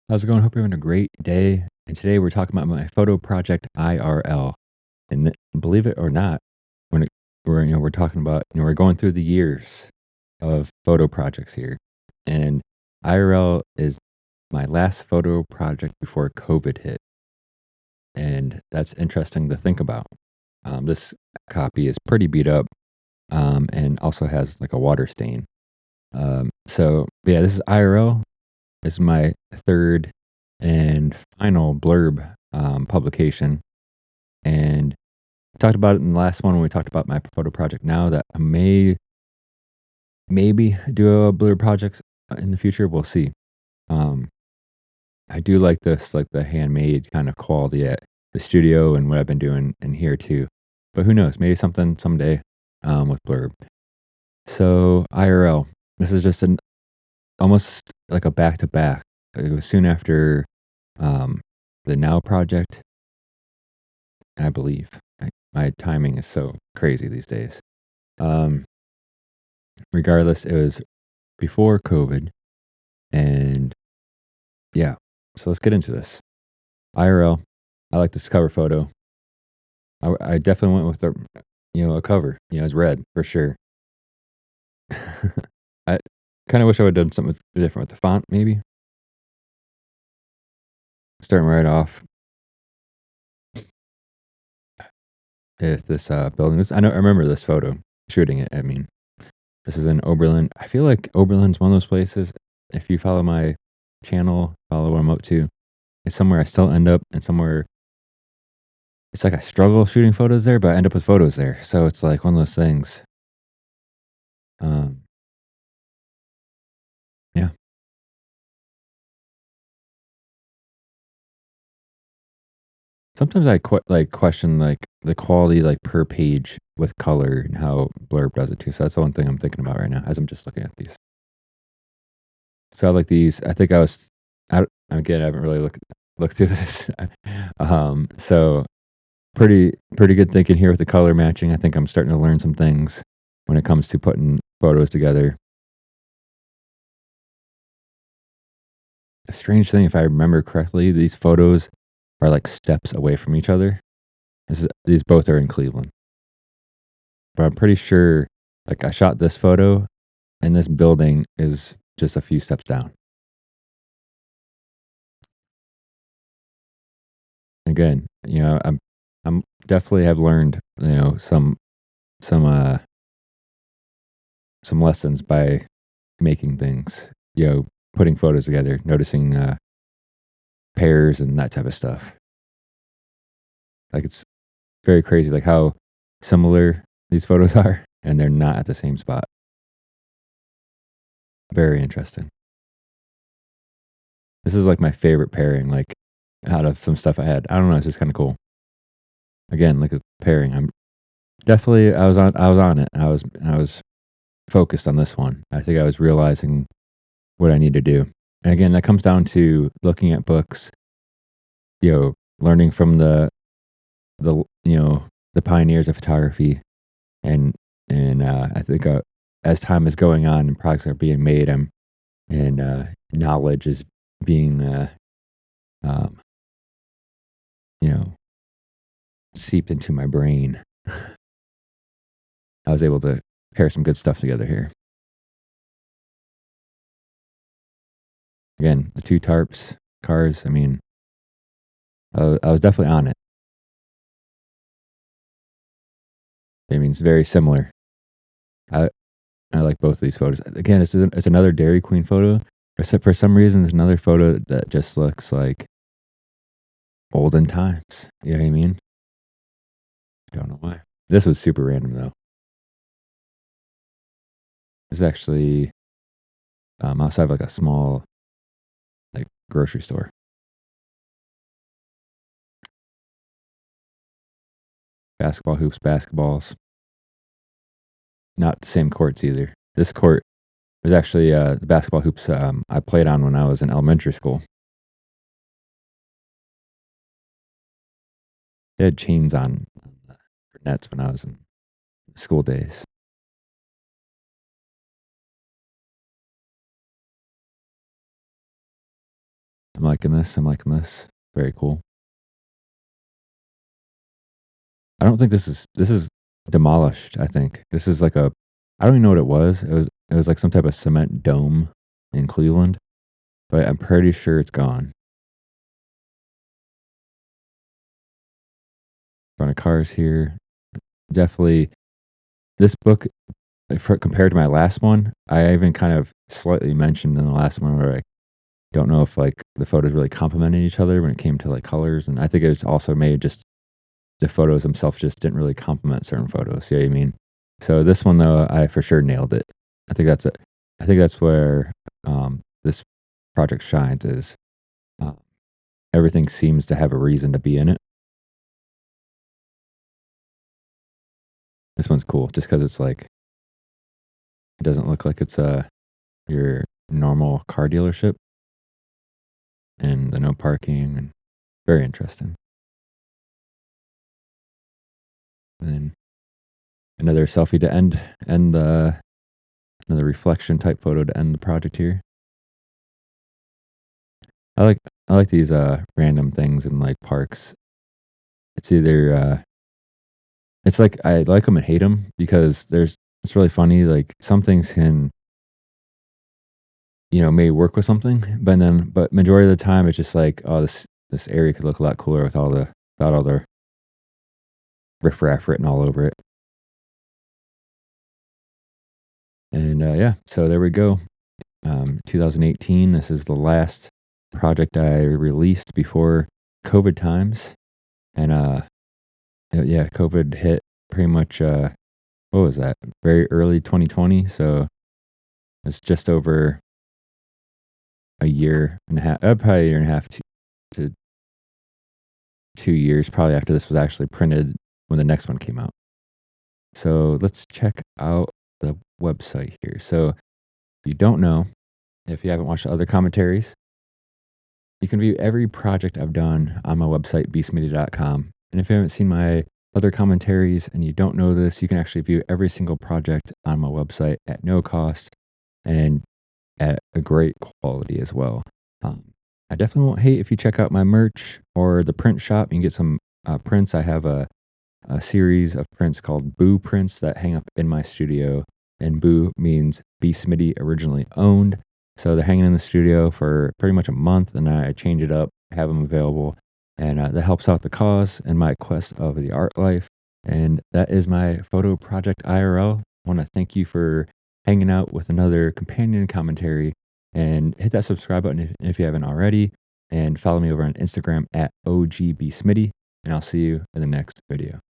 How's it going? Hope you're having a great day. And today we're talking about my photo project IRL. And believe it or not, when we're talking about we're going through the years of photo projects here, and IRL is my last photo project before COVID hit, and that's interesting to think about. This copy is pretty beat up, and also has like a water stain. This is IRL. This is my third and final blurb publication. And I talked about it in the last one when we talked about my photo project now that I may maybe do a blurb projects in the future. We'll see. Um, I do like this, like the handmade kind of quality at the studio and what I've been doing in here too. But who knows? Maybe something someday with blurb. So IRL. This is just an almost like a back to back. It was soon after um, the Now project, I believe. My timing is so crazy these days. Um, Regardless, it was before COVID, and yeah. So let's get into this. IRL. I like this cover photo. I definitely went with a cover. It's red for sure. I kind of wish I would have done something different with the font, maybe. Starting right off, if this building. I remember this photo shooting it. I mean, this is in Oberlin. I feel like Oberlin's one of those places. If you follow my channel, follow what I'm up to, it's somewhere I still end up, and somewhere it's like I struggle shooting photos there, but I end up with photos there. So it's like one of those things. Um, yeah. Sometimes I question like the quality like per page with color and how Blurb does it too. So that's the one thing I'm thinking about right now as I'm just looking at these. So I like these. I think again, I haven't really looked through this. So pretty good thinking here with the color matching. I think I'm starting to learn some things when it comes to putting photos together. A strange thing, if I remember correctly, these photos are like steps away from each other. These both are in Cleveland, but I'm pretty sure like I shot this photo and this building is just a few steps down. Again, I'm definitely have learned, some some lessons by making things, putting photos together, noticing pairs and that type of stuff. Like it's very crazy, like how similar these photos are, and they're not at the same spot. Very interesting. This is like my favorite pairing, like out of some stuff I had. I don't know. It's just kind of cool. Again, like a pairing. I was on it. I was focused on this one. I think I was realizing what I need to do. And again, that comes down to looking at books, learning from the pioneers of photography, and I think as time is going on and products are being made, and knowledge is being um, you know seeped into my brain. I was able to pair some good stuff together here. Again, the two tarps, cars. I mean, I was definitely on it. I mean, it's very similar. I I like both of these photos. Again, it's another Dairy Queen photo. Except for some reason, it's another photo that just looks like olden times. You know what I mean? I don't know why. This was super random though. This is actually outside of like a small like grocery store. Basketball hoops, basketballs. Not the same courts either. This court was actually the basketball hoops I played on when I was in elementary school. They had chains on the nets when I was in school days. I'm liking this. I'm liking this. Very cool. I don't think this is demolished, I think. This is like a I don't even know what it was. It was like some type of cement dome in Cleveland, but I'm pretty sure it's gone. Front of cars here. Definitely this book for compared to my last one, I even kind of slightly mentioned in the last one where I don't know if like the photos really complemented each other when it came to like colors. And I think it was also made just the photos themselves just didn't really complement certain photos. You know what I mean? So this one though, I for sure nailed it. I think that's it. I think that's where this project shines is uh, everything seems to have a reason to be in it. This one's cool just because it's like it doesn't look like it's your normal car dealership and the no parking and very interesting. And then another selfie to end another reflection type photo to end the project here. I like I like these random things in like parks. It's either it's like I like them and hate them because there's it's really funny. Like some things can may work with something, but majority of the time it's just like oh this area could look a lot cooler without all the riffraff written all over it. And yeah, so there we go. 2018. This is the last project I released before COVID times, and yeah, COVID hit pretty much. What was that? Very early 2020. So it's just over a year and a half, probably a year and a half to 2 years, probably after this was actually printed when the next one came out. So let's check out the website here. So if you don't know, if you haven't watched the other commentaries, you can view every project I've done on my website, beastmedia.com. And if you haven't seen my other commentaries and you don't know this, you can actually view every single project on my website at no cost and at a great quality as well. Um, I definitely won't hate if you check out my merch or the print shop. You can get some prints. I have a series of prints called Boo prints that hang up in my studio. And Boo means B Smitty originally owned. So they're hanging in the studio for pretty much a month, and I change it up, have them available, and that helps out the cause and my quest of the art life. And that is my photo project IRL. I want to thank you for hanging out with another companion commentary, and hit that subscribe button if you haven't already, and follow me over on Instagram at OGBSmitty, and I'll see you in the next video.